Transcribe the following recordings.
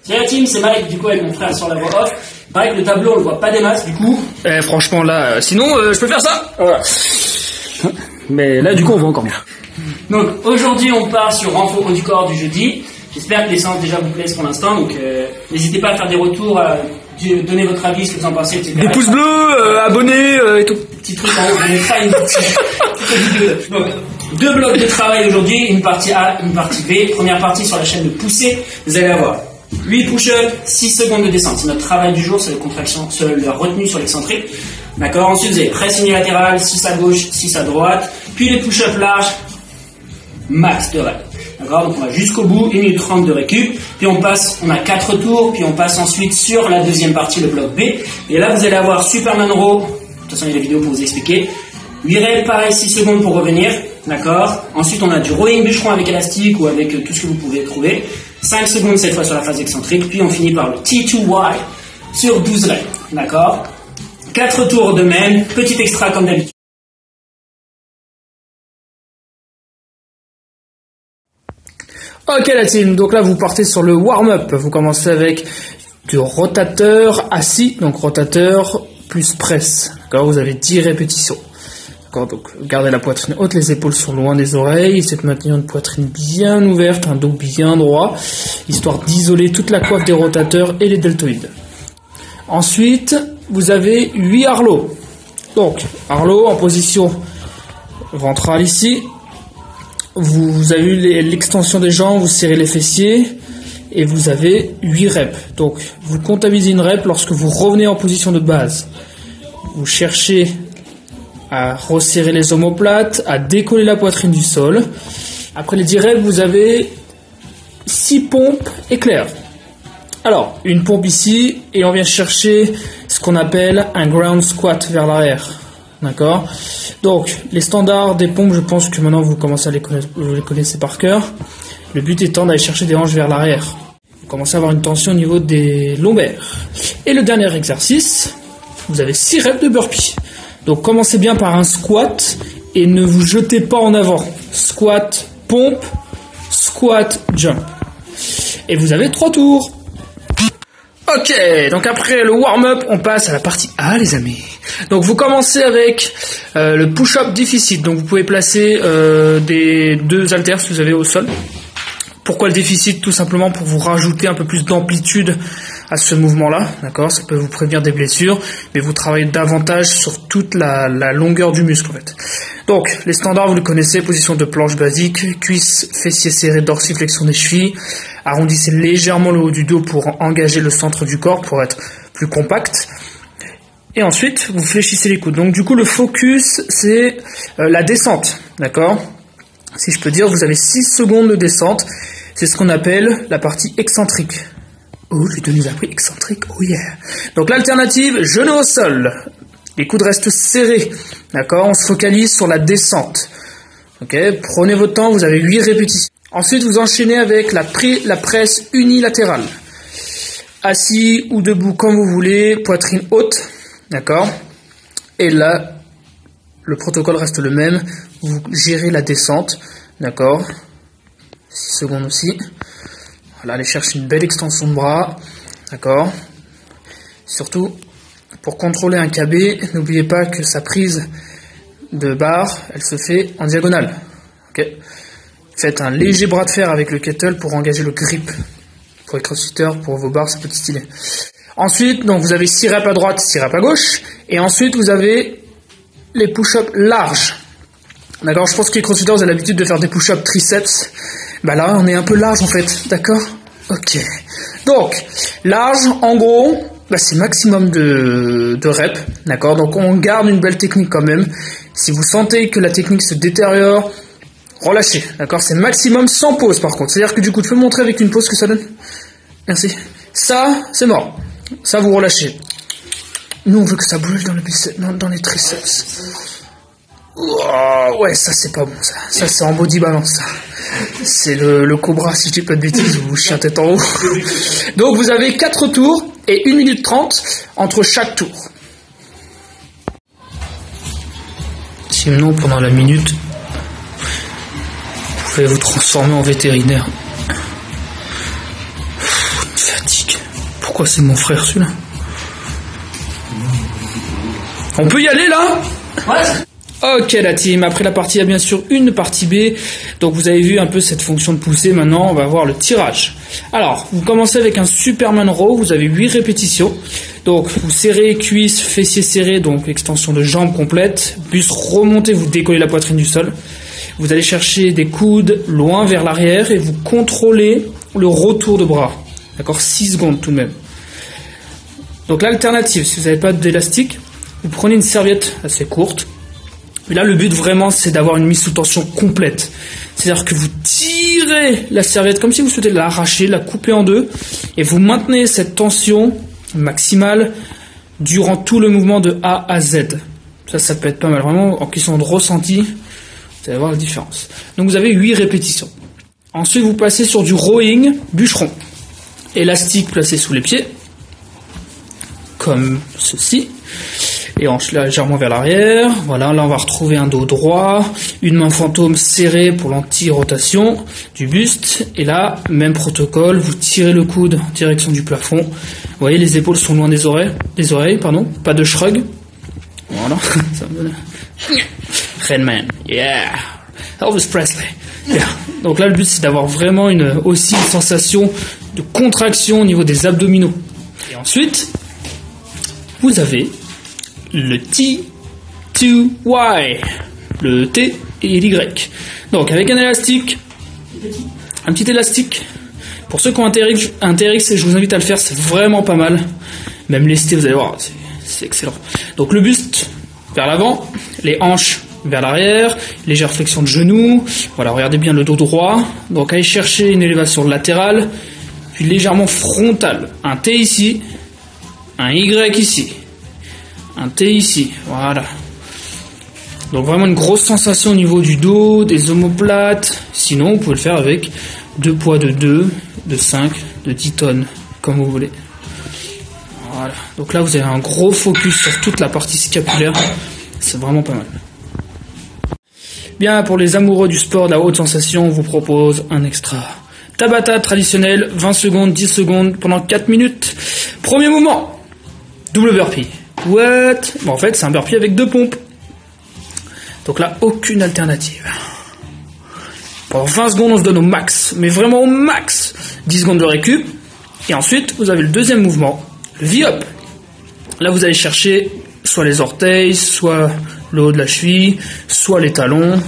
Salut la team, c'est Mike, du coup avec mon frère sur la voix off. Mike, le tableau on le voit pas des masses du coup. Franchement là, sinon je peux faire ça. Voilà. Mais là du coup on voit encore mieux. Donc aujourd'hui on part sur renfort haut du corps du jeudi. J'espère que les séances déjà vous plaisent pour l'instant, donc n'hésitez pas à faire des retours, à donner votre avis, ce que vous en pensez, etc. Des pouces bleus, abonnés et tout. Petit truc en haut, je vais faire une petite vidéo. Donc, 2 blocs de travail aujourd'hui, une partie A, une partie B. Première partie sur la chaîne de poussée, vous allez avoir 8 push-ups, 6 secondes de descente. C'est notre travail du jour, c'est la contraction, la retenue sur l'excentrique. D'accord. Ensuite, vous avez presse unilatérale, 6 à gauche, 6 à droite. Puis les push-ups larges, max de rep. D'accord. Donc on va jusqu'au bout, 1 minute 30 de récup. Puis on passe, on a 4 tours. Puis on passe ensuite sur la deuxième partie, le bloc B. Et là, vous allez avoir Superman Row. De toute façon, il y a des vidéos pour vous expliquer. 8 reps, pareil, 6 secondes pour revenir. D'accord. Ensuite, on a du rowing bûcheron avec élastique ou avec tout ce que vous pouvez trouver. 5 secondes cette fois sur la phase excentrique. Puis on finit par le T2Y sur 12 reps. D'accord. 4 tours de même. Petit extra comme d'habitude. Ok la team, donc là vous partez sur le warm-up. Vous commencez avec du rotateur assis, donc rotateur plus presse. D'accord, vous avez 10 répétitions. D'accord, donc gardez la poitrine haute, les épaules sont loin des oreilles, essayez de maintenir une poitrine bien ouverte, un dos bien droit, histoire d'isoler toute la coiffe des rotateurs et les deltoïdes. Ensuite, vous avez 8 Harlow. Donc, Harlow en position ventrale ici. Vous avez eu l'extension des jambes, vous serrez les fessiers et vous avez 8 reps. Donc, vous comptabilisez une rep lorsque vous revenez en position de base. Vous cherchez à resserrer les omoplates, à décoller la poitrine du sol. Après les 10 reps, vous avez 6 pompes éclairs. Alors, une pompe ici et on vient chercher ce qu'on appelle un ground squat vers l'arrière. D'accord. Donc, les standards des pompes, je pense que maintenant vous commencez à vous les connaissez par cœur. Le but étant d'aller chercher des hanches vers l'arrière. Vous commencez à avoir une tension au niveau des lombaires. Et le dernier exercice, vous avez 6 reps de burpee. Donc, commencez bien par un squat et ne vous jetez pas en avant. Squat, pompe, squat, jump. Et vous avez 3 tours. Ok, donc après le warm-up, on passe à la partie A, les amis. Donc vous commencez avec le push-up déficit. Donc vous pouvez placer des 2 haltères si vous avez au sol. Pourquoi le déficit? Tout simplement pour vous rajouter un peu plus d'amplitude à ce mouvement-là. D'accord, ça peut vous prévenir des blessures, mais vous travaillez davantage sur toute la longueur du muscle en fait. Donc les standards, vous les connaissez, position de planche basique, cuisses, fessiers serrés, dorsiflexion des chevilles. Arrondissez légèrement le haut du dos pour engager le centre du corps, pour être plus compact. Et ensuite, vous fléchissez les coudes. Donc du coup, le focus, c'est la descente. D'accord? Si je peux dire, vous avez 6 secondes de descente. C'est ce qu'on appelle la partie excentrique. Oh, Ludo nous a appris excentrique. Oh yeah. Donc l'alternative, genou au sol. Les coudes restent serrés. D'accord? On se focalise sur la descente. Ok? Prenez votre temps, vous avez 8 répétitions. Ensuite, vous enchaînez avec la presse unilatérale. Assis ou debout comme vous voulez, poitrine haute. D'accord? Et là, le protocole reste le même. Vous gérez la descente. D'accord? 6 secondes aussi. Voilà, allez chercher une belle extension de bras. D'accord? Surtout, pour contrôler un KB, n'oubliez pas que sa prise de barre, elle se fait en diagonale. Ok? Faites un léger bras de fer avec le kettle pour engager le grip. Pour les crossfitters, pour vos barres, ça peut être stylé. Ensuite, donc vous avez 6 reps à droite, 6 reps à gauche. Et ensuite, vous avez les push-ups larges. D'accord? Je pense que les crossfitters, vous avez l'habitude de faire des push-ups triceps. Bah là, on est un peu large en fait. D'accord? Ok. Donc, large, en gros, bah c'est maximum de reps. D'accord? Donc, on garde une belle technique quand même. Si vous sentez que la technique se détériore, relâchez, d'accord? C'est maximum sans pause par contre. C'est-à-dire que du coup, tu peux me montrer avec une pause ce que ça donne? Merci. Ça, c'est mort. Ça, vous relâchez. Nous, on veut que ça bouge dans le biceps, dans les triceps. Oh, ouais, ça, c'est pas bon, ça. Ça, c'est en body balance, ça. C'est le cobra, si je dis pas de bêtises, ou chien tête en haut. Donc, vous avez 4 tours et 1 minute 30 entre chaque tour. Sinon, pendant la minute, vous pouvez vous transformer en vétérinaire. Fatigue. Pourquoi c'est mon frère celui-là? On peut y aller là? Ouais. Ok la team, après la partie A, bien sûr une partie B. Donc vous avez vu un peu cette fonction de poussée. Maintenant on va voir le tirage. Alors vous commencez avec un Superman row. Vous avez 8 répétitions. Donc vous serrez cuisses, fessiers serrés, donc extension de jambes complète. Buste remonté, vous décollez la poitrine du sol. Vous allez chercher des coudes loin vers l'arrière et vous contrôlez le retour de bras. D'accord, 6 secondes tout de même. Donc l'alternative, si vous n'avez pas d'élastique, vous prenez une serviette assez courte. Mais là, le but vraiment, c'est d'avoir une mise sous tension complète. C'est-à-dire que vous tirez la serviette comme si vous souhaitez l'arracher, la couper en deux, et vous maintenez cette tension maximale durant tout le mouvement de A à Z. Ça peut être pas mal. Vraiment, en question de ressenti, vous allez voir la différence. Donc vous avez 8 répétitions. Ensuite, vous passez sur du rowing bûcheron. Élastique placé sous les pieds, comme ceci. Et hanche légèrement vers l'arrière. Voilà, là on va retrouver un dos droit, une main fantôme serrée pour l'anti-rotation du buste. Et là, même protocole, vous tirez le coude en direction du plafond. Vous voyez, les épaules sont loin des oreilles, pas de shrug. Voilà. Redman, yeah. Elvis Presley. Yeah. Donc là, le but c'est d'avoir vraiment aussi une sensation de contraction au niveau des abdominaux. Et ensuite, vous avez le T2Y, le T et l'Y. Donc avec un élastique, un petit élastique. Pour ceux qui ont un TRX, je vous invite à le faire, c'est vraiment pas mal. Même lesté, vous allez voir, c'est excellent. Donc le buste vers l'avant, les hanches vers l'arrière, légère flexion de genoux. Voilà, regardez bien le dos droit. Donc allez chercher une élévation latérale, puis légèrement frontale. Un T ici, un Y ici. Un T ici, voilà. Donc vraiment une grosse sensation au niveau du dos, des omoplates. Sinon, vous pouvez le faire avec 2 poids de 2, de 5, de 10 tonnes, comme vous voulez. Voilà. Donc là, vous avez un gros focus sur toute la partie scapulaire. C'est vraiment pas mal. Bien, pour les amoureux du sport, de la haute sensation, on vous propose un extra. Tabata traditionnel, 20 secondes, 10 secondes, pendant 4 minutes. Premier mouvement, double burpee. What? Bon, en fait, c'est un burpee avec 2 pompes. Donc là, aucune alternative. Pendant 20 secondes, on se donne au max. Mais vraiment au max. 10 secondes de récup. Et ensuite, vous avez le deuxième mouvement, le V-up. Là, vous allez chercher soit les orteils, soit le haut de la cheville, soit les talons.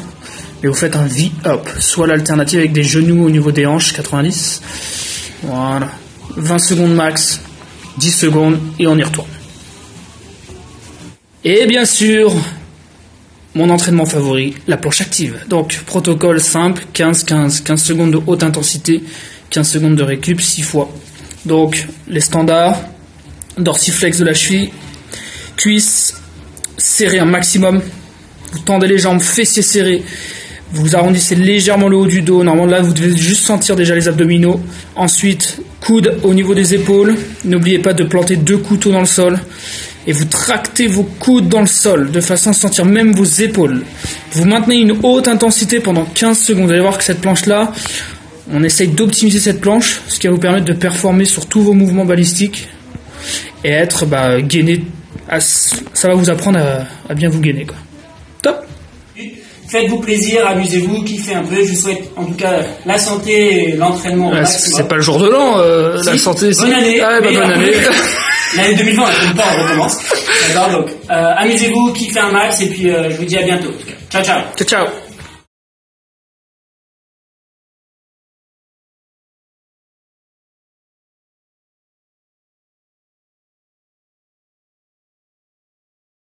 Et vous faites un V-up. Soit l'alternative avec des genoux au niveau des hanches, 90. Voilà. 20 secondes max. 10 secondes et on y retourne. Et bien sûr, mon entraînement favori, la planche active. Donc, protocole simple, 15 secondes de haute intensité, 15 secondes de récup, 6 fois. Donc, les standards, dorsiflex de la cheville, cuisse serrée un maximum, vous tendez les jambes, fessiers serrés, vous arrondissez légèrement le haut du dos. Normalement, là, vous devez juste sentir déjà les abdominaux. Ensuite, coude au niveau des épaules. N'oubliez pas de planter 2 couteaux dans le sol. Et vous tractez vos coudes dans le sol, de façon à sentir même vos épaules. Vous maintenez une haute intensité pendant 15 secondes. Vous allez voir que cette planche-là, on essaye d'optimiser cette planche, ce qui va vous permettre de performer sur tous vos mouvements balistiques et être gainé. Ça va vous apprendre à bien vous gainer, quoi. Top. Faites-vous plaisir, amusez-vous, kiffez un peu. Je vous souhaite en tout cas la santé et l'entraînement au maximum. C'est pas le jour de l'an, la santé. Bonne année. Ah, bonne année. L'année 2020, on recommence. D'accord, donc amusez-vous, kiffez un max et puis je vous dis à bientôt. Ciao, ciao. Ciao, ciao.